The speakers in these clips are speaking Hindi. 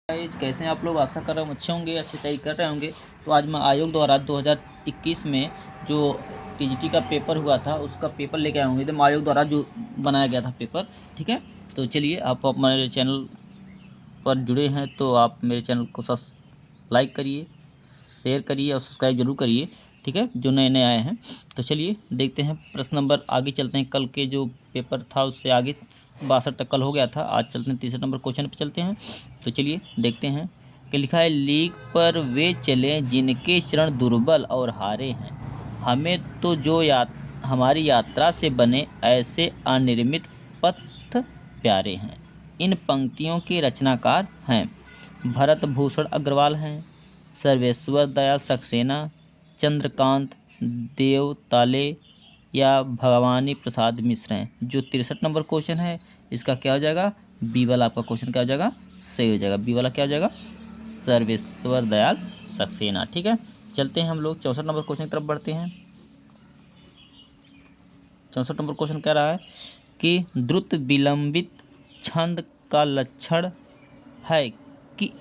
गाइस, कैसे हैं आप लोग। आशा कर रहा हूँ अच्छे होंगे, अच्छी तैयारी कर रहे होंगे। तो आज मैं आयोग द्वारा 2021 में जो टीजीटी का पेपर हुआ था उसका पेपर लेके आया हूँ, एकदम आयोग द्वारा जो बनाया गया था पेपर। ठीक है, तो चलिए, आप हमारे चैनल पर जुड़े हैं तो आप मेरे चैनल को लाइक करिए, शेयर करिए और सब्सक्राइब जरूर करिए। ठीक है, जो नए नए आए हैं। तो चलिए देखते हैं प्रश्न नंबर, आगे चलते हैं। कल के जो पेपर था उससे आगे 62 तक कल हो गया था। आज चलते हैं तीसरे नंबर क्वेश्चन पर चलते हैं। तो चलिए देखते हैं कि लिखा है, लीग पर वे चले जिनके चरण दुर्बल और हारे हैं, हमें तो जो हमारी यात्रा से बने ऐसे अनिर्मित पथ प्यारे हैं। इन पंक्तियों के रचनाकार हैं भरत भूषण अग्रवाल हैं, सर्वेश्वर दयाल सक्सेना, चंद्रकांत देवताले या भवानी प्रसाद मिश्र हैं। जो 63 नंबर क्वेश्चन है इसका क्या हो जाएगा, बी वाला आपका क्वेश्चन क्या हो जाएगा, सही हो जाएगा। बी वाला क्या हो जाएगा, सर्वेश्वर दयाल सक्सेना। ठीक है, चलते हैं हम लोग 64 नंबर क्वेश्चन की तरफ बढ़ते हैं। 64 नंबर क्वेश्चन कह रहा है कि द्रुत विलंबित छंद का लक्षण है कि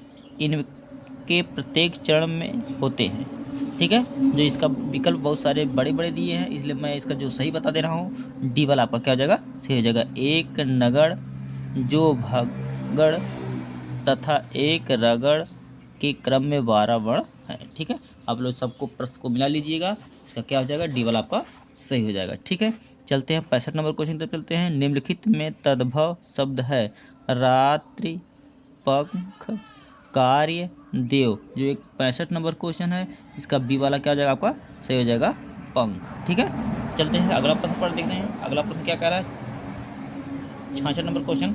इनके प्रत्येक चरण में होते हैं। ठीक है, जो इसका विकल्प बहुत सारे बड़े बड़े दिए हैं, इसलिए मैं इसका जो सही बता दे रहा हूँ। डी वाला आपका क्या हो जाएगा, सही हो जाएगा। एक नगड़ जो भगड़ तथा एक रगड़ के क्रम में 12 वर्ण है। ठीक है, आप लोग सबको प्रश्न को मिला लीजिएगा, इसका क्या हो जाएगा, डी वाला आपका सही हो जाएगा। ठीक है, चलते हैं 65 नंबर क्वेश्चन तक चलते हैं। निम्नलिखित में तद्भव शब्द है रात्रि, पंख, कार्य, देव। जो एक 65 नंबर क्वेश्चन है इसका बी वाला क्या हो जाएगा, आपका सही हो जाएगा, पंख। ठीक है, चलते हैं अगला प्रश्न पर देखते हैं। अगला प्रश्न क्या कह रहा है, 66 नंबर क्वेश्चन।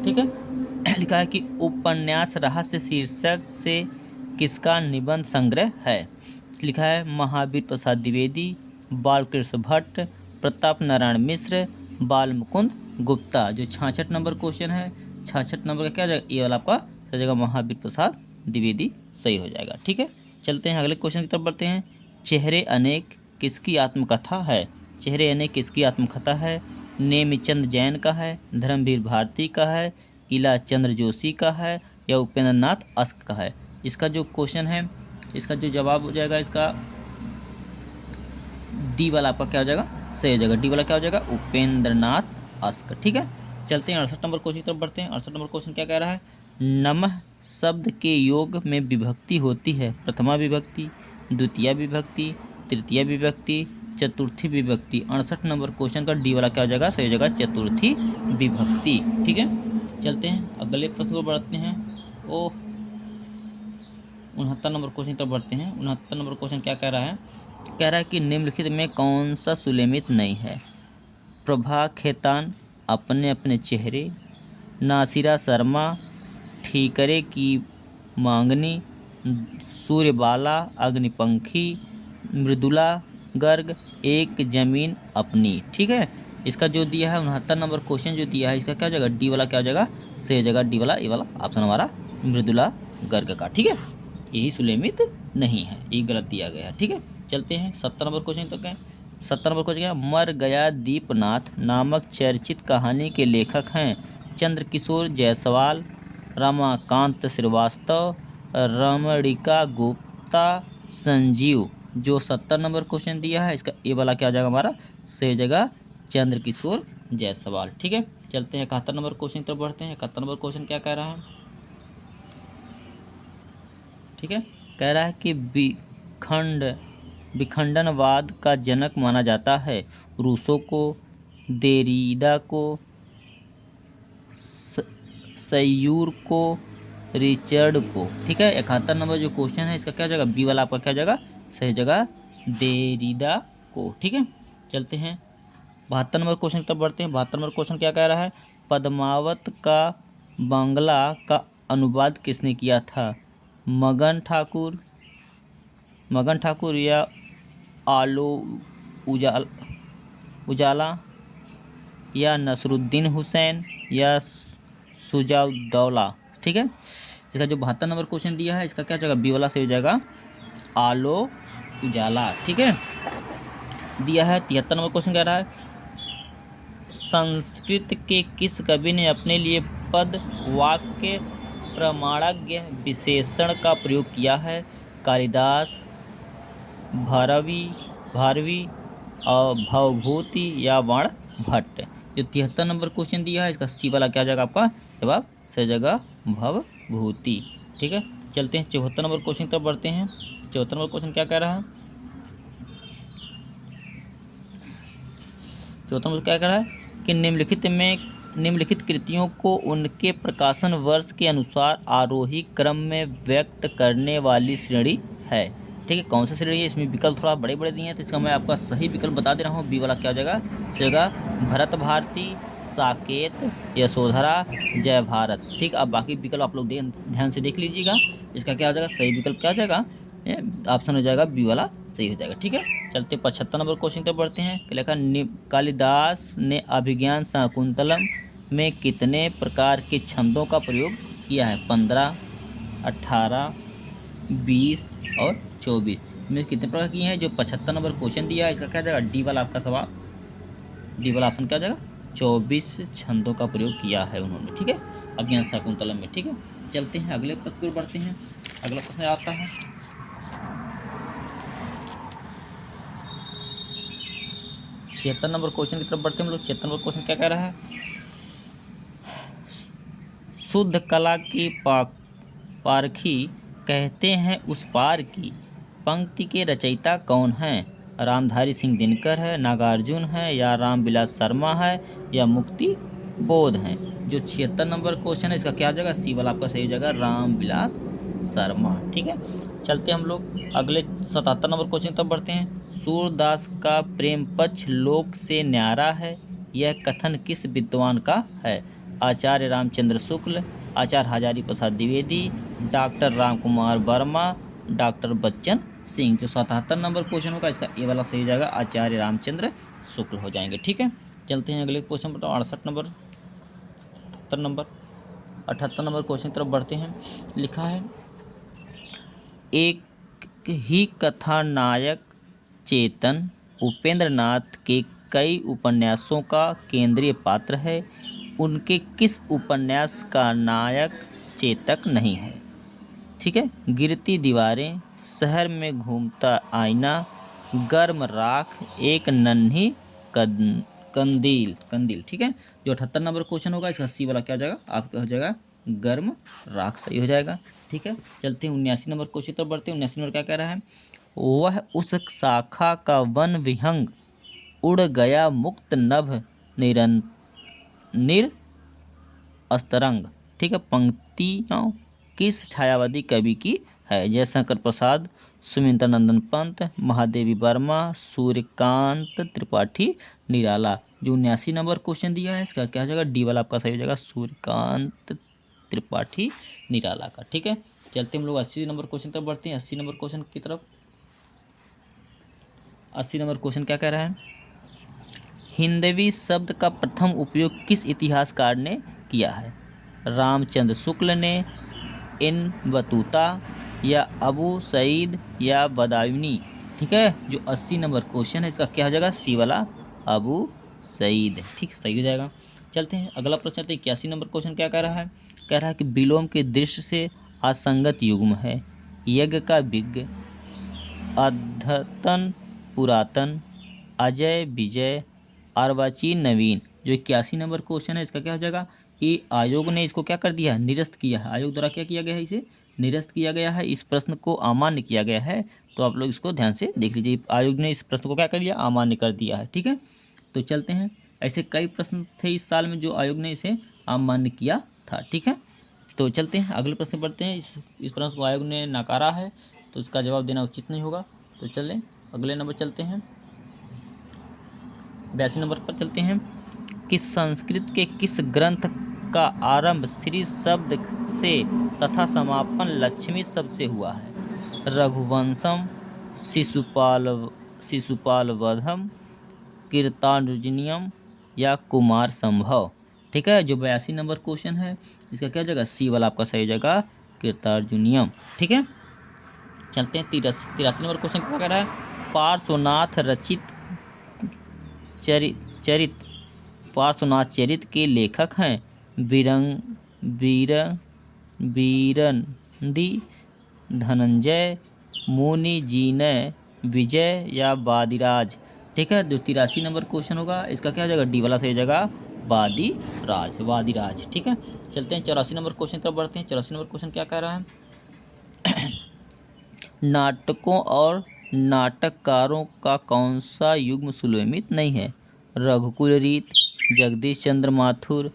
ठीक है, लिखा है कि उपन्यास रहस्य शीर्षक से किसका निबंध संग्रह है। लिखा है महावीर प्रसाद द्विवेदी, बालकृष्ण भट्ट, प्रताप नारायण मिश्र, बाल मुकुंद गुप्ता। जो 66 नंबर क्वेश्चन है, 66 नंबर का क्या जाएगा, ये वाला आपका सही जाएगा, महावीर प्रसाद द्विवेदी सही हो जाएगा। ठीक है, चलते हैं अगले क्वेश्चन की तरफ बढ़ते हैं। चेहरे अनेक किसकी आत्मकथा है। चेहरे अनेक किसकी आत्मकथा है, नेमिचंद जैन का है, धर्मवीर भारती का है, इला चंद्र जोशी का है या उपेंद्र नाथ अस्क का है। इसका जो क्वेश्चन है इसका जो जवाब हो जाएगा इसका डी वाला आपका क्या हो जाएगा, सही हो जाएगा। डी वाला क्या हो जाएगा, उपेंद्र नाथ अस्क। ठीक है, चलते हैं 68 नंबर क्वेश्चन की तरफ बढ़ते हैं। 68 नंबर क्वेश्चन क्या कह रहा है, नमः शब्द के योग में विभक्ति होती है प्रथमा विभक्ति, द्वितीय विभक्ति, तृतीय विभक्ति, चतुर्थी विभक्ति। 68 नंबर क्वेश्चन का डी वाला क्या हो जाएगा, सही हो जाएगा, चतुर्थी विभक्ति। ठीक है, चलते हैं अगले प्रश्न को बढ़ते हैं। 69 नंबर क्वेश्चन की तरफ बढ़ते हैं। 69 नंबर क्वेश्चन क्या कह रहा है, कह रहा है कि निम्नलिखित में कौन सा सुलेमित नहीं है। प्रभा खेतान अपने अपने चेहरे, नासिरा शर्मा ठीकरे की मांगनी, सूर्यबाला अग्निपंखी, मृदुला गर्ग एक जमीन अपनी। ठीक है, इसका जो दिया है 69 नंबर क्वेश्चन जो दिया है इसका क्या हो जाएगा, डी वाला क्या हो जाएगा, सही हो जाएगा, डी वाला, ए वाला ऑप्शन हमारा मृदुला गर्ग का। ठीक है, यही सुलेमित नहीं है, ये गलत दिया गया है। ठीक है, चलते हैं 70 नंबर क्वेश्चन तक है। 70 नंबर क्वेश्चन क्या, मर गया दीपनाथ नामक चर्चित कहानी के लेखक हैं चंद्रकिशोर जायसवाल, रमाकांत श्रीवास्तव, रमणिका गुप्ता, संजीव। जो 70 नंबर क्वेश्चन दिया है इसका ए वाला क्या हो जाएगा, हमारा सही जगह चंद्रकिशोर जायसवाल। ठीक है, चलते हैं 71 नंबर क्वेश्चन की तरफ बढ़ते हैं। 71 नंबर क्वेश्चन क्या कह रहा है, ठीक है, कह रहा है कि विखंडनवाद का जनक माना जाता है रूसो को, देरीदा को, सयूर को, रिचर्ड को। ठीक है, 71 नंबर जो क्वेश्चन है इसका क्या हो जाएगा, बी वाला आपका क्या हो जाएगा, सही जगह देरीदा को। ठीक है, चलते हैं 72 नंबर क्वेश्चन की तरफ बढ़ते हैं। 72 नंबर क्वेश्चन क्या कह रहा है, पद्मावत का बांग्ला का अनुवाद किसने किया था, मगन ठाकुर या आलो उजाला या नसरुद्दीन हुसैन या सुजाउद्दौला। ठीक है, इसका जो 72 नंबर क्वेश्चन दिया है इसका क्या जाएगा, बी वाला सही हो जाएगा, आलो उजाला। ठीक है, दिया है 73 नंबर क्वेश्चन कह रहा है, संस्कृत के किस कवि ने अपने लिए पद वाक्य प्रमाणज्ञ विशेषण का प्रयोग किया है? कालिदास, भारवी भारवी और भवभूति या बाणभट्ट। जो 73 नंबर क्वेश्चन दिया है इसका सी वाला क्या जाएगा आपका जवाब? सही जगह भवभूति। ठीक है, चलते हैं 74 नंबर क्वेश्चन की तरफ बढ़ते हैं। 74 नंबर क्वेश्चन क्या कह रहा है? 74 नंबर क्या कह रहा है कि निम्नलिखित कृतियों को उनके प्रकाशन वर्ष के अनुसार आरोही क्रम में व्यक्त करने वाली श्रेणी है। ठीक है, कौन सी श्रेणी है? इसमें विकल्प थोड़ा बड़े बड़े दिए हैं तो इसका मैं आपका सही विकल्प बता दे रहा हूँ। बी वाला क्या हो जाएगा? सही होगा भरत भारती, साकेत, यशोधरा, जय भारत। ठीक, अब बाकी विकल्प आप लोग ध्यान से देख लीजिएगा। इसका क्या हो जाएगा? सही विकल्प क्या हो जाएगा? ऑप्शन हो जाएगा बी वाला सही हो जाएगा। ठीक है, चलते 75 नंबर क्वेश्चन तक बढ़ते हैं। लिखा कालिदास ने अभिज्ञान शाकुंतलम में कितने प्रकार के छंदों का प्रयोग किया है? 15, 18, 20 और 24 में कितने प्रकार किए हैं? जो 75 नंबर क्वेश्चन दिया है इसका क्या जाएगा? डी वाला आपका सवाल, डी वाला ऑप्शन क्या जाएगा? 24 छंदों का प्रयोग किया है उन्होंने। ठीक है, अभिज्ञान शाकुंतलम में। ठीक है, चलते हैं अगले प्रश्न की ओर बढ़ते हैं। अगला प्रश्न आता है 76 नंबर क्वेश्चन की तरफ बढ़ते हैं हम लोग। 76 नंबर क्वेश्चन क्या कह रहा है? शुद्ध कला की पारखी कहते हैं उस पार की पंक्ति के रचयिता कौन हैं? रामधारी सिंह दिनकर है, नागार्जुन है, या रामविलास शर्मा है, या मुक्ति बोध हैं। जो 76 नंबर क्वेश्चन है इसका क्या हो जाएगा? सी वाला आपका सही हो जाएगा रामविलास शर्मा। ठीक है, चलते हम लोग अगले 77 नंबर क्वेश्चन तक बढ़ते हैं। सूरदास का प्रेम पक्ष लोक से न्यारा है, यह कथन किस विद्वान का है? आचार्य रामचंद्र शुक्ल, आचार्य हजारी प्रसाद द्विवेदी, डॉक्टर राम कुमार वर्मा, डॉक्टर बच्चन सिंह। जो 77 नंबर क्वेश्चन होगा इसका ए वाला सही हो जाएगा आचार्य रामचंद्र शुक्ल हो जाएंगे। ठीक है, चलते हैं अगले क्वेश्चन पर। 68 नंबर 78 नंबर क्वेश्चन की तरफ बढ़ते हैं। लिखा है एक ही कथानायक चेतन उपेंद्र नाथ के कई उपन्यासों का केंद्रीय पात्र है, उनके किस उपन्यास का नायक चेतक नहीं है? ठीक है, गिरती दीवारें, शहर में घूमता आईना, गर्म राख, एक नन्ही कंदील। ठीक है, जो 78 नंबर क्वेश्चन होगा इसका सी वाला क्या हो जाएगा? आपका हो जाएगा गर्म राख सही हो जाएगा। ठीक है, चलते हैं 79 नंबर क्वेश्चन तक बढ़ते हैं। 79 नंबर क्या कह रहा है? वह उस शाखा का वन विहंग उड़ गया मुक्त नभ निर अस्तरंग। ठीक है, पंक्तियों किस छायावादी कवि की है? जयशंकर प्रसाद, सुमित्रा नंदन पंत, महादेवी वर्मा, सूर्यकांत त्रिपाठी निराला। जो 79 नंबर क्वेश्चन दिया है इसका क्या हो जाएगा? डी वाला आपका सही हो जाएगा सूर्यकांत त्रिपाठी निराला का। ठीक है, चलते हम लोग 80 नंबर क्वेश्चन तक बढ़ते हैं। 80 नंबर क्वेश्चन की तरफ। 80 नंबर क्वेश्चन क्या कह रहा है? हिंदवी शब्द का प्रथम उपयोग किस इतिहासकार ने किया है? रामचंद्र शुक्ल ने, इन बतूता, या अबू सईद, या बदायूनी। ठीक है, जो 80 नंबर क्वेश्चन है इसका क्या हो जाएगा? सी वाला अबू सईद। ठीक, सही हो जाएगा। चलते हैं अगला प्रश्न। 81 नंबर क्वेश्चन क्या कह रहा है? कह रहा है कि विलोम के दृश्य से असंगत युग्म है। यज्ञ का विज्ञ, अद्यतन पुरातन, अजय विजय, अर्वाचीन नवीन। जो 81 नंबर क्वेश्चन है इसका क्या हो जाएगा? ये आयोग ने इसको क्या कर दिया है? निरस्त किया है। आयोग द्वारा क्या किया गया है? इसे निरस्त किया गया है। इस प्रश्न को अमान्य किया गया है। तो आप लोग इसको ध्यान से देख लीजिए। आयोग ने इस प्रश्न को क्या कर लिया? अमान्य कर दिया है। ठीक है, तो चलते हैं। ऐसे कई प्रश्न थे इस साल में जो आयोग ने इसे अमान्य किया था। ठीक है, तो चलते हैं अगले प्रश्न बढ़ते हैं। इस प्रश्न को आयोग ने नकारा है तो इसका जवाब देना उचित नहीं होगा। तो चलें अगले नंबर चलते हैं। 82 नंबर पर चलते हैं कि संस्कृत के किस ग्रंथ का आरंभ श्री शब्द से तथा समापन लक्ष्मी शब्द से हुआ है? रघुवंशम, शिशुपाल वधम, कीर्तार्जुनीयम, या कुमार संभव। ठीक है, जो 82 नंबर क्वेश्चन है इसका क्या जगह? सी वाला आपका सही जगह कीर्तार्जुनीयम। ठीक है, चलते हैं 83 नंबर क्वेश्चन क्या कह रहा है? पार्श्वनाथ रचित पार्श्वनाथ चरित के लेखक हैं बीरंदी, धनंजय, मुनि, जीनय, विजय या वादिराज। ठीक है, जो 83 नंबर क्वेश्चन होगा इसका क्या हो जाएगा, डी वाला सही हो जाएगा, वादिराज, वादिराज। ठीक है, चलते हैं 84 नंबर क्वेश्चन की तरफ बढ़ते हैं। 84 नंबर क्वेश्चन क्या कह रहा है, नाटकों और नाटककारों का कौन सा युग्म सुलेमित नहीं है। रघुकुल रीत, जगदीश चंद्र माथुर,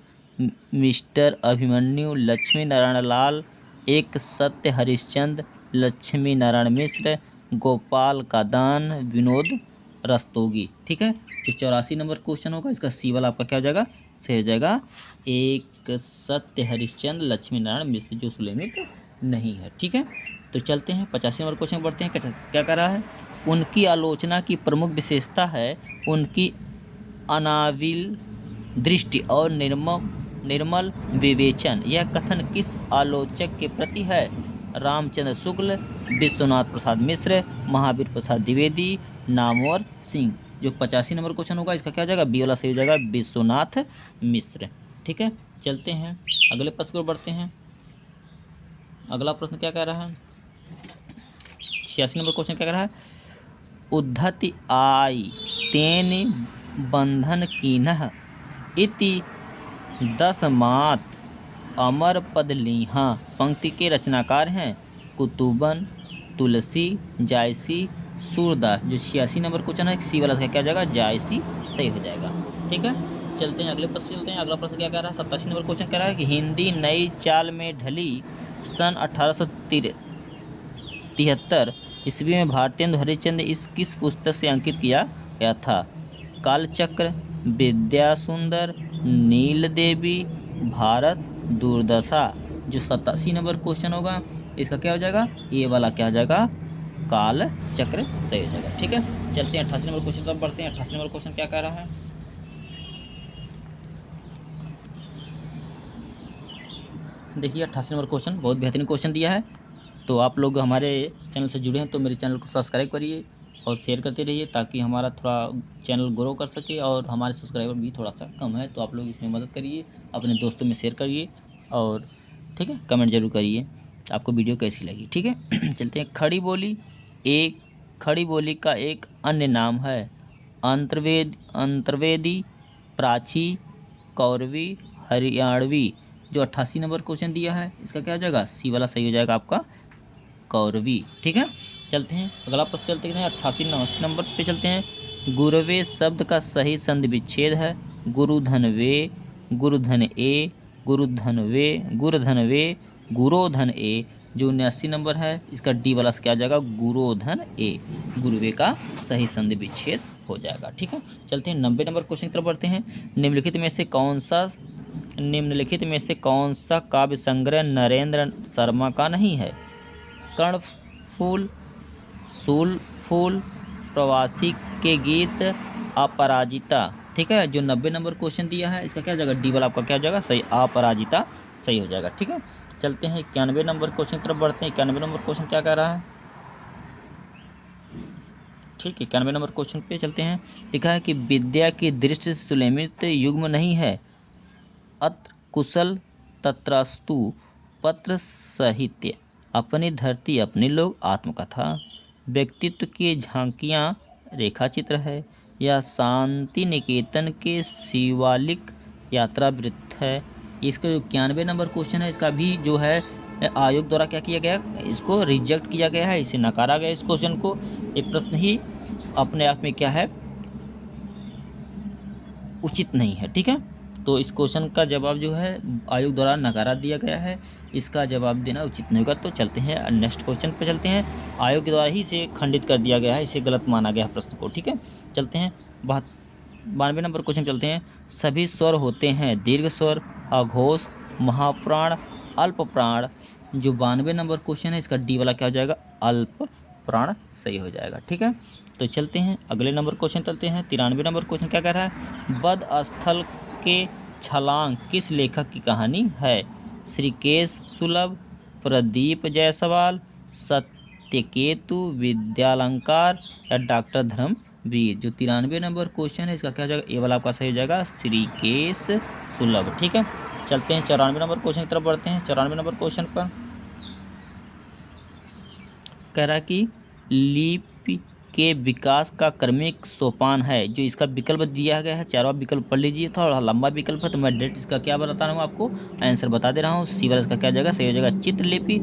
मिस्टर अभिमन्यु, लक्ष्मी नारायण लाल, एक सत्य हरिश्चंद्र, लक्ष्मी नारायण मिश्र, गोपाल का दान, विनोद रस्तोगी। ठीक है, जो 84 नंबर क्वेश्चन होगा इसका सी वाला आपका क्या हो जाएगा, सही हो जाएगा, एक सत्य हरिश्चंद्र, लक्ष्मी नारायण मिश्र, जो सुलेमित नहीं है। ठीक है, तो चलते हैं 85 नंबर क्वेश्चन बढ़ते हैं। क्या कर रहा है, उनकी आलोचना की प्रमुख विशेषता है उनकी अनाविल दृष्टि और निर्मल विवेचन। यह कथन किस आलोचक के प्रति है, रामचंद्र शुक्ल, विश्वनाथ प्रसाद मिश्र, महावीर प्रसाद द्विवेदी, नामवर सिंह। जो 85 नंबर क्वेश्चन होगा इसका क्या हो जाएगा, बी वाला सही हो जाएगा, विश्वनाथ मिश्र। ठीक है, चलते हैं अगले प्रश्न को बढ़ते हैं। अगला प्रश्न क्या कह रहा है, 86 नंबर क्वेश्चन क्या कह रहा है, उद्धति आई तेन बंधन कीन्ह इति दसमात अमर पद लीहा। पंक्ति के रचनाकार हैं कुतुबन, तुलसी, जायसी, सूरदास। जो 86 नंबर क्वेश्चन है सी वाला क्या हो जाएगा, जायसी सही हो जाएगा। ठीक है, चलते हैं अगले प्रश्न चलते हैं। अगला प्रश्न क्या कह रहा है, 87 नंबर क्वेश्चन कह रहा है कि हिंदी नई चाल में ढली सन 1873 ईस्वी में भारतेंदु हरिश्चंद्र इस किस पुस्तक से अंकित किया गया था। कालचक्र, विद्या सुंदर, नील देवी, भारत दुर्दशा। जो 87 नंबर क्वेश्चन होगा इसका क्या हो जाएगा, ये वाला क्या हो जाएगा, काल चक्र सही हो जाएगा। ठीक है, चलते हैं 88 नंबर क्वेश्चन तब बढ़ते हैं। 88 नंबर क्वेश्चन क्या कह रहा है, देखिए 88 नंबर क्वेश्चन बहुत बेहतरीन क्वेश्चन दिया है। तो आप लोग हमारे चैनल से जुड़े हैं तो मेरे चैनल को सब्सक्राइब करिए और शेयर करते रहिए ताकि हमारा थोड़ा चैनल ग्रो कर सके, और हमारे सब्सक्राइबर भी थोड़ा सा कम है तो आप लोग इसमें मदद करिए, अपने दोस्तों में शेयर करिए और ठीक है कमेंट जरूर करिए आपको वीडियो कैसी लगी। ठीक है, चलते हैं। खड़ी बोली का एक अन्य नाम है अंतर्वेदी, प्राची, कौरवी, हरियाणवी। जो 88 नंबर क्वेश्चन दिया है इसका क्या हो जाएगा, सी वाला सही हो जाएगा आपका, कौरवी। ठीक है, चलते हैं अगला प्रश्न चलते हैं 88 नंबर पे चलते हैं। गुरवे शब्द का सही संधि विच्छेद है गुरुधन वे, गुरुधन ए, गुरुधन वे, गुरोधन ए। जो 79 नंबर है इसका डी वाला क्या आ जाएगा, गुरोधन ए, गुरुवे का सही संधि विच्छेद हो जाएगा। ठीक है, चलते हैं 90 नंबर क्वेश्चन की तरफ बढ़ते हैं। निम्नलिखित में से कौन सा काव्य संग्रह नरेंद्र शर्मा का नहीं है। कर्णफूल, सूलफूल, प्रवासी के गीत, अपराजिता। ठीक है, जो 90 नंबर क्वेश्चन दिया है इसका क्या हो जाएगा, डी वाला आपका क्या हो जाएगा, सही, अपराजिता सही हो जाएगा। ठीक है, चलते हैं 91 नंबर क्वेश्चन की तरफ बढ़ते हैं। 91 नंबर क्वेश्चन क्या कह रहा है, ठीक है 91 नंबर क्वेश्चन पे चलते हैं। लिखा है कि विद्या की दृष्टि से सुलेमित युग्म नहीं है। अत्र कुशल, तत्रस्तु, पत्र साहित्य, अपनी धरती अपने लोग, आत्मकथा, व्यक्तित्व की झांकियाँ, रेखाचित्र है, या शांति निकेतन के शिवालिक यात्रा वृत्त है। इसका जो 91 नंबर क्वेश्चन है इसका भी जो है आयोग द्वारा क्या किया गया, इसको रिजेक्ट किया गया है, इसे नकारा गया इस क्वेश्चन को। ये प्रश्न ही अपने आप में क्या है, उचित नहीं है। ठीक है, तो इस क्वेश्चन का जवाब जो है आयोग द्वारा नकारा दिया गया है, इसका जवाब देना उचित नहीं होगा। तो चलते हैं नेक्स्ट क्वेश्चन पे चलते हैं। आयोग के द्वारा ही इसे खंडित कर दिया गया है, इसे गलत माना गया है प्रश्न को। ठीक है, चलते हैं 92 नंबर क्वेश्चन चलते हैं। सभी स्वर होते हैं दीर्घ स्वर, अघोष, महाप्राण, अल्प प्राण। जो 92 नंबर क्वेश्चन है इसका डी वाला क्या हो जाएगा, अल्प प्राण सही हो जाएगा। ठीक है, तो चलते हैं अगले नंबर क्वेश्चन चलते हैं। 93 नंबर क्वेश्चन क्या कह रहा है, बद स्थल के छलांग किस लेखक की कहानी है। श्रीकेश सुलभ, प्रदीप जायसवाल, सत्यकेतु विद्यालंकार, या डॉक्टर धर्मवीर। जो 93 नंबर क्वेश्चन है इसका क्या हो जाएगा, ए वाला आपका सही हो जाएगा, श्रीकेश सुलभ। ठीक है, चलते हैं 94 नंबर क्वेश्चन की तरफ बढ़ते हैं। 94 नंबर क्वेश्चन पर कह रहा है कि लिपि के विकास का क्रमिक सोपान है। जो इसका विकल्प दिया गया है, चारों विकल्प पढ़ लीजिए, थोड़ा लंबा विकल्प है तो मैं डायरेक्ट इसका क्या बता रहा हूँ, आपको आंसर बता दे रहा हूँ। सी वाला इसका क्या जाएगा, सही हो जाएगा चित्रलिपि,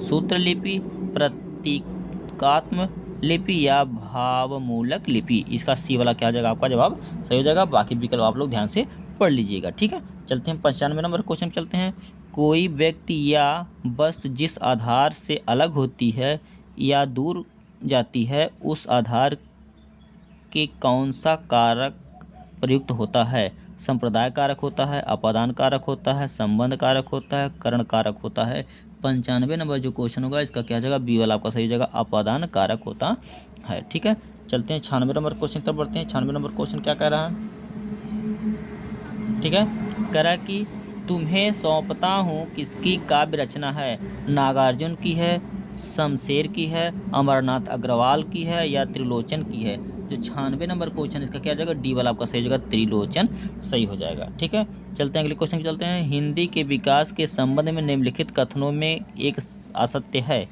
सूत्रलिपि, प्रतीकात्मक लिपि या भावमूलक लिपि। इसका सी वाला क्या हो जाएगा, आपका जवाब सही हो जाएगा। बाकी विकल्प आप लोग ध्यान से पढ़ लीजिएगा, ठीक है। चलते हैं 95 नंबर क्वेश्चन चलते हैं। कोई व्यक्ति या वस्तु जिस आधार से अलग होती है या दूर जाती है, उस आधार के कौन सा कारक प्रयुक्त होता है। संप्रदाय कारक होता है, अपादान कारक होता है, संबंध कारक होता है, करण कारक होता है। 95 नंबर जो क्वेश्चन होगा इसका क्या जाएगा, बी वाला आपका सही जगह अपादान कारक होता है, ठीक है। चलते हैं 96 नंबर क्वेश्चन तक बढ़ते हैं। 96 नंबर क्वेश्चन क्या कह रहा है, ठीक है। कह रहा है कि तुम्हें सौंपता हूँ किसकी काव्य रचना है। नागार्जुन की है, शमशेर की है, अमरनाथ अग्रवाल की है या त्रिलोचन की है। जो 96 नंबर क्वेश्चन इसका क्या जाएगा, डी वाला आपका सही जगह त्रिलोचन सही हो जाएगा, ठीक है। चलते हैं अगले क्वेश्चन चलते हैं। हिंदी के विकास के संबंध में निम्नलिखित कथनों में एक असत्य है,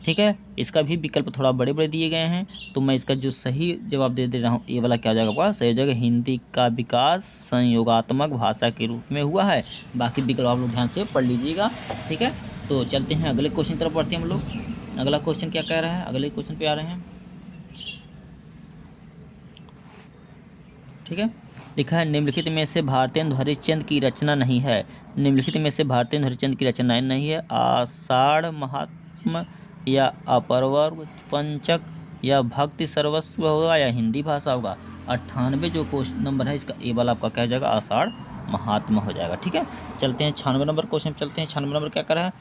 ठीक है। इसका भी विकल्प थोड़ा बड़े बड़े दिए गए हैं, तो मैं इसका जो सही जवाब दे रहा हूँ, ये वाला क्या हो जाएगा आपका सही हो जाएगा। हिंदी का विकास संयोगात्मक भाषा के रूप में हुआ है। बाकी विकल्प आप लोग ध्यान से पढ़ लीजिएगा, ठीक है। तो चलते हैं अगले क्वेश्चन की तरफ बढ़ते हैं हम लोग। अगला क्वेश्चन क्या कह रहा है, अगले क्वेश्चन पे आ रहे हैं, ठीक है। लिखा है निम्नलिखित में से भारतेंदु हरिश्चंद्र की रचना नहीं है। निम्नलिखित में से भारतेंदु हरिश्चंद्र की रचना नहीं है। आषाढ़ महात्म या अपरवर्ग पंचक या भक्ति सर्वस्व होगा या हिंदी भाषा होगा। 98 जो क्वेश्चन नंबर है इसका ए वाला आपका क्या हो जाएगा, आषाढ़ महात्मा हो जाएगा, ठीक है। चलते हैं 96 नंबर क्वेश्चन चलते हैं। 96 नंबर क्या कर रहा है,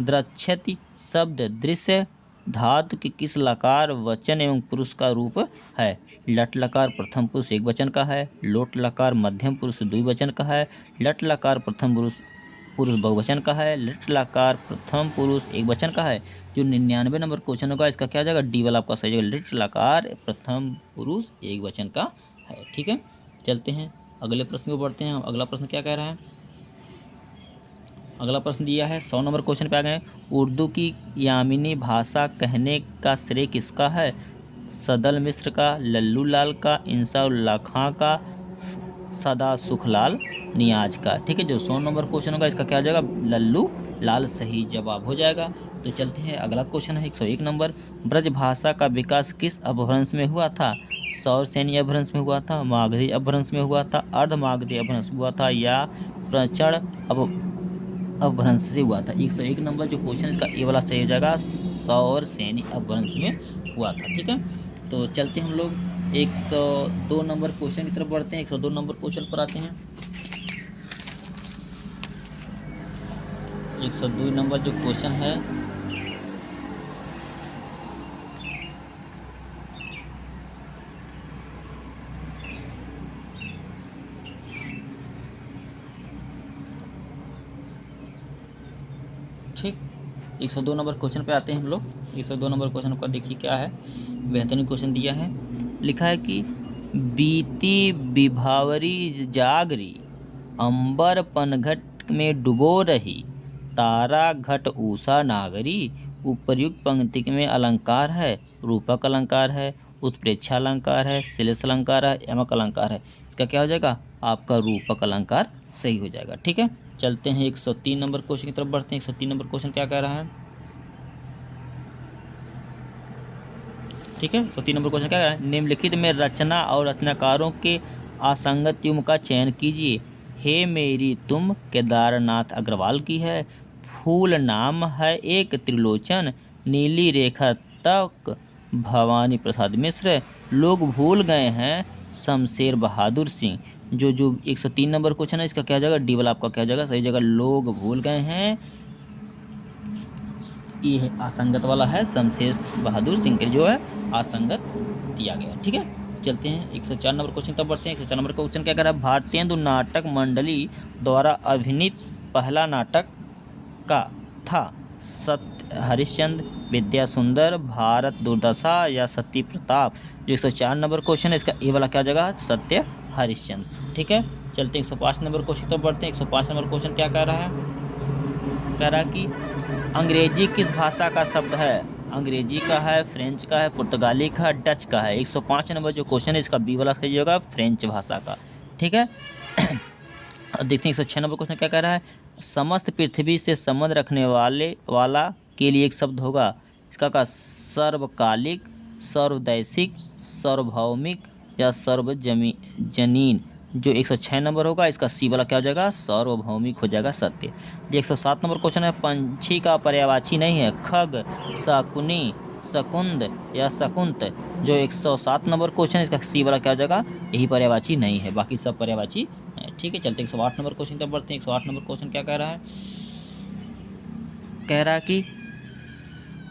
द्रक्ष्यति शब्द दृश्य धातु की किस लकार वचन एवं पुरुष का रूप है। लट लकार प्रथम पुरुष एक वचन का है, लोट लकार मध्यम पुरुष द्विवचन का है, लट लकार प्रथम पुरुष बहुवचन का है, लट लकार प्रथम पुरुष एक वचन का है। जो 99 नंबर क्वेश्चन होगा इसका क्या जाएगा, डी वाला आपका सही जाएगा, लट लकार प्रथम पुरुष एक वचन का है, ठीक है। चलते हैं अगले प्रश्न को बढ़ते हैं। अगला प्रश्न क्या कह रहा है, अगला प्रश्न दिया है 100 नंबर क्वेश्चन पे आ गए। उर्दू की यामिनी भाषा कहने का श्रेय किसका है। सदल मिश्र का, लल्लू लाल का, इंसाउल्लाह खां का, सदा सुखलाल नियाज का, ठीक है। जो 100 नंबर क्वेश्चन होगा इसका क्या हो जाएगा, लल्लू लाल सही जवाब हो जाएगा। तो चलते हैं अगला क्वेश्चन है 101 नंबर। ब्रज भाषा का विकास किस अपभ्रंश में हुआ था। सौरसेनी अपभ्रंश में हुआ था, मागधी अपभ्रंश में हुआ था, अर्धमागधी अपभ्रंश हुआ था या प्रचंड अपभ्रंश से हुआ था। 101 नंबर जो क्वेश्चन इसका ए वाला सही हो जाएगा, सौरसेनी अपभ्रंश में हुआ था, ठीक है। तो चलते हम लोग 102 नंबर क्वेश्चन की तरफ बढ़ते हैं। 102 नंबर क्वेश्चन पर आते हैं। 102 नंबर जो क्वेश्चन है ठीक, 102 नंबर क्वेश्चन पे आते हैं हम लोग। 102 नंबर क्वेश्चन पर देखिए क्या है, बेहतरीन क्वेश्चन दिया है। लिखा है कि बीती विभावरी जागरी, अंबर पनघट में डुबो रही, तारा घट ऊषा नागरी। उपर्युक्त पंक्ति में अलंकार है, रूपक अलंकार है, उत्प्रेक्षा अलंकार है, श्लेष अलंकार है, यमक अलंकार है। इसका क्या हो जाएगा, आपका रूपक अलंकार सही हो जाएगा, ठीक है। चलते हैं 103 नंबर क्वेश्चन की तरफ बढ़ते हैं। 103 नंबर क्वेश्चन क्या कह रहा है, ठीक है। 103 नंबर क्वेश्चन क्या कह रहा है, निम्नलिखित में रचना और रचनाकारों के असंगत युग्म का चयन कीजिए। हे मेरी तुम केदारनाथ अग्रवाल की है, फूल नाम है एक त्रिलोचन, नीली रेखा तक भवानी प्रसाद मिश्र, लोग भूल गए हैं शमशेर बहादुर सिंह। जो 103 नंबर क्वेश्चन है इसका क्या हो जाएगा, डी वाला आपका क्या हो जाएगा सही जगह, लोग भूल गए हैं, ये असंगत वाला है, शमशेर बहादुर सिंह के जो है असंगत दिया गया, ठीक है। चलते हैं 104 नंबर क्वेश्चन तब बढ़ते हैं। 104 नंबर क्वेश्चन क्या कर रहा है, भारतेंदु नाटक मंडली द्वारा अभिनीत पहला नाटक का था। सत्य हरिश्चंद्र, विद्या सुंदर, भारत दुर्दशा या सती प्रताप। जो 104 नंबर क्वेश्चन है इसका ए वाला क्या जगह, सत्य हरिश्चंद्र, ठीक है। चलते 105 नंबर क्वेश्चन तक बढ़ते हैं। 105 नंबर क्वेश्चन क्या कह रहा है? कह रहा है कि अंग्रेजी किस भाषा का शब्द है? अंग्रेजी का है, फ्रेंच का है, पुर्तगाली का है, डच का है। 105 नंबर जो क्वेश्चन है इसका बी वाला सही होगा फ्रेंच भाषा का। ठीक है। अब देखते हैं 106 नंबर क्वेश्चन क्या कह रहा है? समस्त पृथ्वी से संबंध रखने वाला के लिए एक शब्द होगा। इसका का सर्वकालिक, सर्वदैशिक, सार्वभौमिक या सर्वजनीन। जो 106 नंबर होगा इसका सी वाला क्या हो जाएगा? सार्वभौमिक हो जाएगा सत्य। जो 107 नंबर क्वेश्चन है, पंछी का पर्यायवाची नहीं है खग, शकुनी, शकुंद या शकुंत। जो 107 नंबर क्वेश्चन है इसका सी वाला क्या हो जाएगा? यही पर्यायवाची नहीं है, बाकी सब पर्यायवाची है। ठीक है। चलते 108 नंबर क्वेश्चन तक बढ़ते हैं। 108 नंबर क्वेश्चन क्या कह रहा है? कह रहा है कि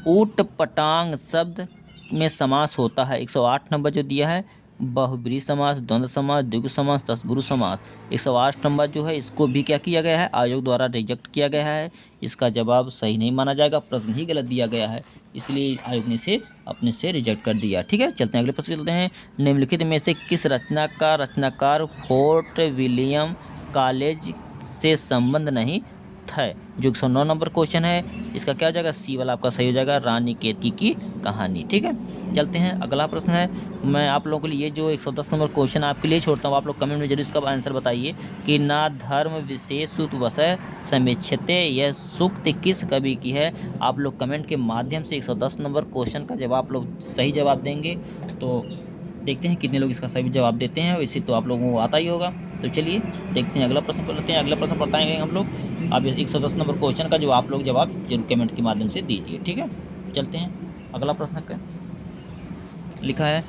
ऊट पटांग शब्द में समास होता है। 108 नंबर जो दिया है, बहुब्रीहि समास, द्वंद्व समास, द्विगु समास, तत्पुरुष समास। 108 नंबर जो है इसको भी क्या किया गया है? आयोग द्वारा रिजेक्ट किया गया है। इसका जवाब सही नहीं माना जाएगा, प्रश्न ही गलत दिया गया है, इसलिए आयोग ने इसे अपने से रिजेक्ट कर दिया। ठीक है। चलते हैं अगले प्रश्न चलते हैं। निम्नलिखित में से किस रचना का रचनाकार फोर्ट विलियम कॉलेज से संबंध नहीं है? जो 109 नंबर क्वेश्चन है इसका क्या हो जाएगा? सी वाला आपका सही हो जाएगा, रानी केतकी की कहानी। ठीक है। चलते हैं अगला प्रश्न है। मैं आप लोगों के लिए जो 110 नंबर क्वेश्चन आपके लिए छोड़ता हूँ, आप लोग कमेंट में जरूर इसका आंसर बताइए कि ना धर्म विशेष वसय समीक्षते यह सूक्त किस कवि की है? आप लोग कमेंट के माध्यम से 110 नंबर क्वेश्चन का जवाब आप लोग सही जवाब देंगे, तो देखते हैं कितने लोग इसका सही जवाब देते हैं। वैसे तो आप लोगों को आता ही होगा। तो चलिए देखते हैं अगला प्रश्न पढ़ते हैं। अगला प्रश्न बताएंगे हम लोग। अब 110 नंबर क्वेश्चन का जो आप लोग जवाब जरूर कमेंट के माध्यम से दीजिए। ठीक है। चलते हैं अगला प्रश्न का लिखा है,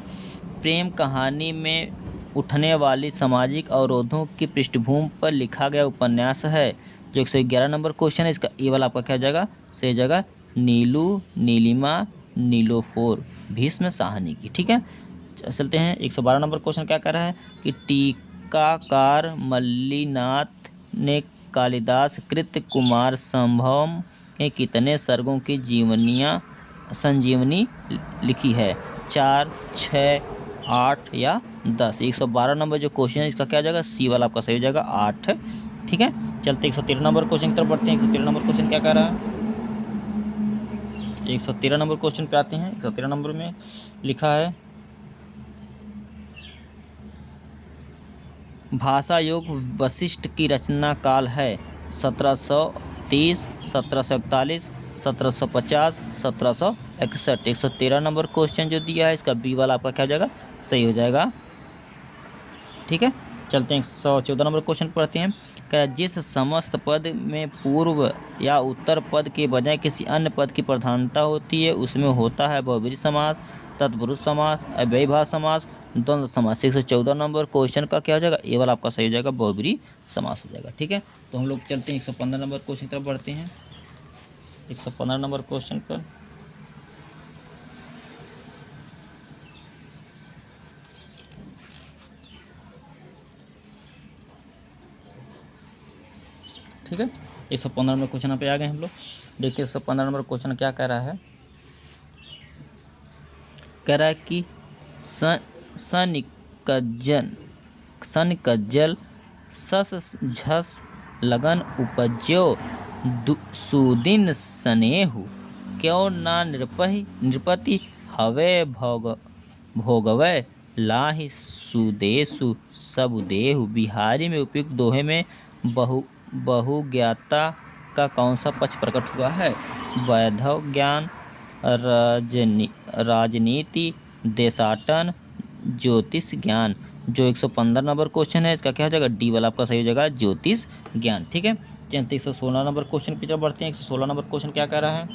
प्रेम कहानी में उठने वाली सामाजिक अवरोधों की पृष्ठभूमि पर लिखा गया उपन्यास है। जो 111 नंबर क्वेश्चन है इसका ए वाला आपका क्या हो जाएगा? सही जगह नीलू, नीलिमा, नीलोफोर, भीष्म साहनी की। ठीक है। चलते हैं 112 नंबर क्वेश्चन क्या कह रहा है कि टीकाकार मल्लीनाथ ने कालिदास कृत कुमार संभवम के कितने सर्गों की संजीवनी लिखी है? 4, 6, 8 या 10। 112 नंबर जो क्वेश्चन है इसका क्या हो जाएगा? सी वाला आपका सही हो जाएगा 8। ठीक है। चलते 113 नंबर क्वेश्चन की तरफ बढ़ते हैं। 113 नंबर क्वेश्चन क्या कह रहा है? 113 नंबर क्वेश्चन पे आते हैं। 113 नंबर में लिखा है, भाषा योग वशिष्ठ की रचना काल है 1730, 1741, 1750, 1761। 113 नंबर क्वेश्चन जो दिया है इसका बी वाला आपका क्या हो जाएगा? सही हो जाएगा। ठीक है। चलते हैं 114 नंबर क्वेश्चन पढ़ते हैं। क्या जिस समस्त पद में पूर्व या उत्तर पद के बजाय किसी अन्य पद की प्रधानता होती है उसमें होता है बहुब्रीहि समास, तत्पुरुष समास, अव्ययीभाव समास, द्वंद्व समास। 114 नंबर क्वेश्चन का क्या हो जाएगा? ए वाला आपका सही हो जाएगा, बहुब्रीहि समास हो जाएगा। ठीक है। तो हम लोग चलते हैं 115 नंबर क्वेश्चन की तरफ बढ़ते हैं। 115 नंबर क्वेश्चन पर ठीक है। 115 नंबर क्वेश्चन पे आ गए हम लोग। देखिए 115 नंबर क्वेश्चन क्या कह रहा है? कह रहा है कि सनिकज्जल सस झस लगन उपज्यो सुदिन स्नेहु क्यों ना नृपति हवे भोगवै लाहि सुदेशु सब देहु। बिहारी में उपयुक्त दोहे में बहुज्ञाता का कौन सा पक्ष प्रकट हुआ है? वैधव ज्ञान, राजनीति, देशाटन, ज्योतिष ज्ञान। जो 115 नंबर क्वेश्चन है इसका क्या हो जाएगा? डी वाला आपका सही हो जाएगा, ज्योतिष ज्ञान। ठीक है। चलते 116 नंबर क्वेश्चन की तरफ बढ़ते हैं। 116 नंबर क्वेश्चन क्या कह रहा है?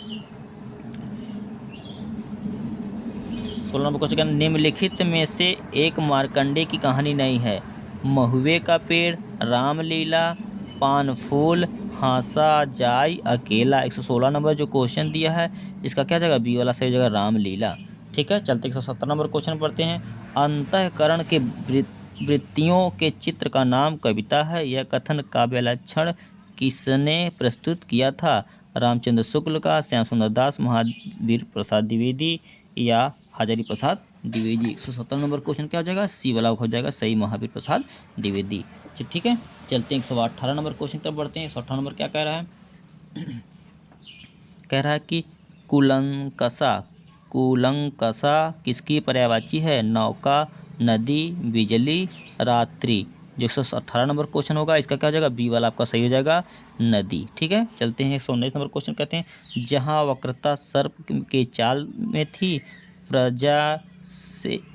16 नंबर क्वेश्चन क्या? निम्नलिखित में से एक मार्कंडे की कहानी नहीं है। महुए का पेड़, रामलीला, पान फूल, हाँसा जाई अकेला। 116 नंबर जो क्वेश्चन दिया है इसका क्या जगह? बी वाला सही जगह, रामलीला। ठीक है। चलते 117 नंबर क्वेश्चन पढ़ते हैं। अंतःकरण के वृत्तियों के चित्र का नाम कविता है। यह कथन काव्य लक्षण किसने प्रस्तुत किया था? रामचंद्र शुक्ल का, श्याम सुंदर दास, महावीर प्रसाद द्विवेदी या हजारी प्रसाद द्विवेदी। 170 नंबर क्वेश्चन क्या हो जाएगा, सी वाला हो जाएगा सही, महावीर प्रसाद द्विवेदी। ठीक है, चलते हैं 118 नंबर क्वेश्चन तक बढ़ते हैं। 118 नंबर क्या कह रहा है, कह रहा है कि कूलंकषा, कूलंकषा किसकी पर्यायवाची है, नौका, नदी, बिजली, रात्रि। जो 118 नंबर क्वेश्चन होगा इसका क्या हो जाएगा, बी वाला आपका सही हो जाएगा, नदी। ठीक है, चलते हैं 119 नंबर क्वेश्चन। कहते हैं जहाँ वक्रता सर्प के चाल में थी,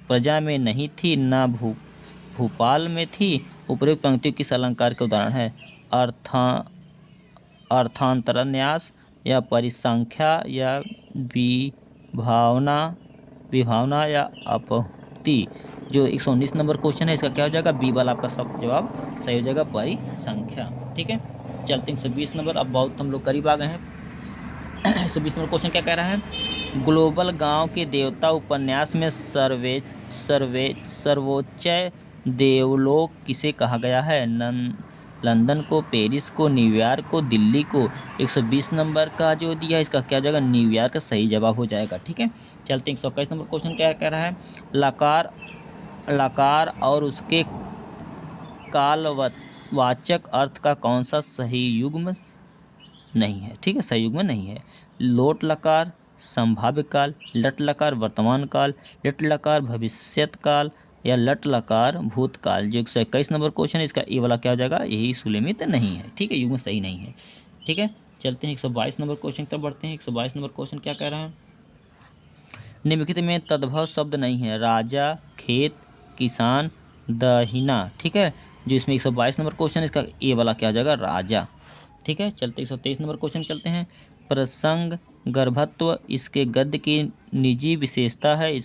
प्रजा में नहीं थी, ना भूपाल में थी, उपरोक्त पंक्तियों किस अलंकार के उदाहरण है, अर्थांतरन्यास या परिसंख्या या विभावना, विभावना या अपहुति। जो 119 नंबर क्वेश्चन है इसका क्या हो जाएगा, बी वाला आपका सब जवाब सही हो जाएगा, परिसंख्या। ठीक है, चलते हैं 120 नंबर। अब बहुत हम लोग करीब आ गए हैं। 120 नंबर क्वेश्चन क्या कह रहा है, ग्लोबल गांव के देवता उपन्यास में सर्वोच्च देवलोक किसे कहा गया है, लंदन को, पेरिस को, न्यूयॉर्क को, दिल्ली को। 120 नंबर का जो दिया है इसका क्या हो जाएगा, न्यूयॉर्क का सही जवाब हो जाएगा। ठीक है, चलते हैं 121 नंबर क्वेश्चन क्या कह रहा है, लकार और उसके कालवाचक अर्थ का कौन सा सही युग्म नहीं है। ठीक है, सही युग्म नहीं है, लोट लकार संभाव्य काल, लट लकार वर्तमान काल, लट लकार भविष्यत काल या लट लकार भूतकाल। जो 121 नंबर क्वेश्चन है इसका ए वाला क्या हो जाएगा, यही सुलेमित नहीं है। ठीक है, युग्म सही नहीं है। ठीक है, चलते हैं 122 नंबर क्वेश्चन तक बढ़ते हैं। 122 नंबर क्वेश्चन क्या कह रहा है, निम्नलिखित में तद्भव शब्द नहीं है, राजा, खेत, किसान, दहिना। ठीक है, जो इसमें 122 नंबर क्वेश्चन इसका ए वाला क्या हो जाएगा, राजा। ठीक है, चलते 123 नंबर क्वेश्चन चलते हैं। प्रसंग गर्भत्व इसके गद्य की निजी विशेषता है,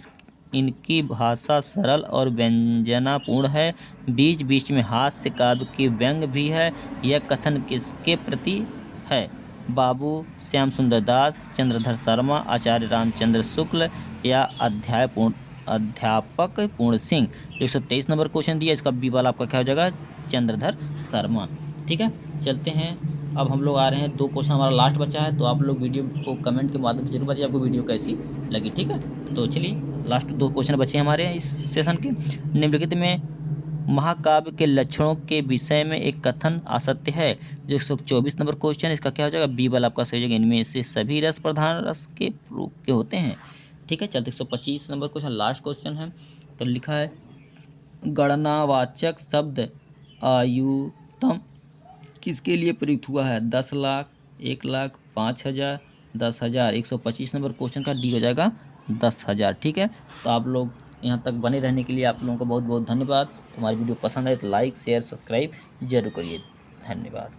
इनकी भाषा सरल और व्यंजनापूर्ण है, बीच बीच में हास्य काव्य की व्यंग भी है। यह कथन किसके प्रति है, बाबू श्याम सुंदर दास, चंद्रधर शर्मा, आचार्य रामचंद्र शुक्ल या अध्यापक पूर्ण सिंह। 123 नंबर क्वेश्चन दिया इसका बी वाला आपका क्या हो जाएगा, चंद्रधर शर्मा। ठीक है, चलते हैं अब हम लोग आ रहे हैं, 2 क्वेश्चन हमारा लास्ट बचा है, तो आप लोग वीडियो को कमेंट के माध्यम से जरूर बताइए आपको वीडियो कैसी लगी। ठीक है, तो चलिए लास्ट 2 क्वेश्चन बचे हमारे इस सेशन के। निम्नलिखित में महाकाव्य के लक्षणों के विषय में एक कथन असत्य है। जो 124 नंबर क्वेश्चन इसका क्या हो जाएगा, बी वाला आपका सही हो जाएगा, इनमें से सभी रस प्रधान रस के रूप के होते हैं। ठीक है, चलते 125 नंबर क्वेश्चन लास्ट क्वेश्चन है। तो लिखा है गणनावाचक शब्द आयुतम किसके लिए प्रयुक्त हुआ है, 10 लाख, 1 लाख, 5,000, 10,000। 125 नंबर क्वेश्चन का डी हो जाएगा 10,000। ठीक है, तो आप लोग यहाँ तक बने रहने के लिए आप लोगों का बहुत बहुत धन्यवाद। हमारी वीडियो पसंद आए तो लाइक शेयर सब्सक्राइब जरूर करिए। धन्यवाद।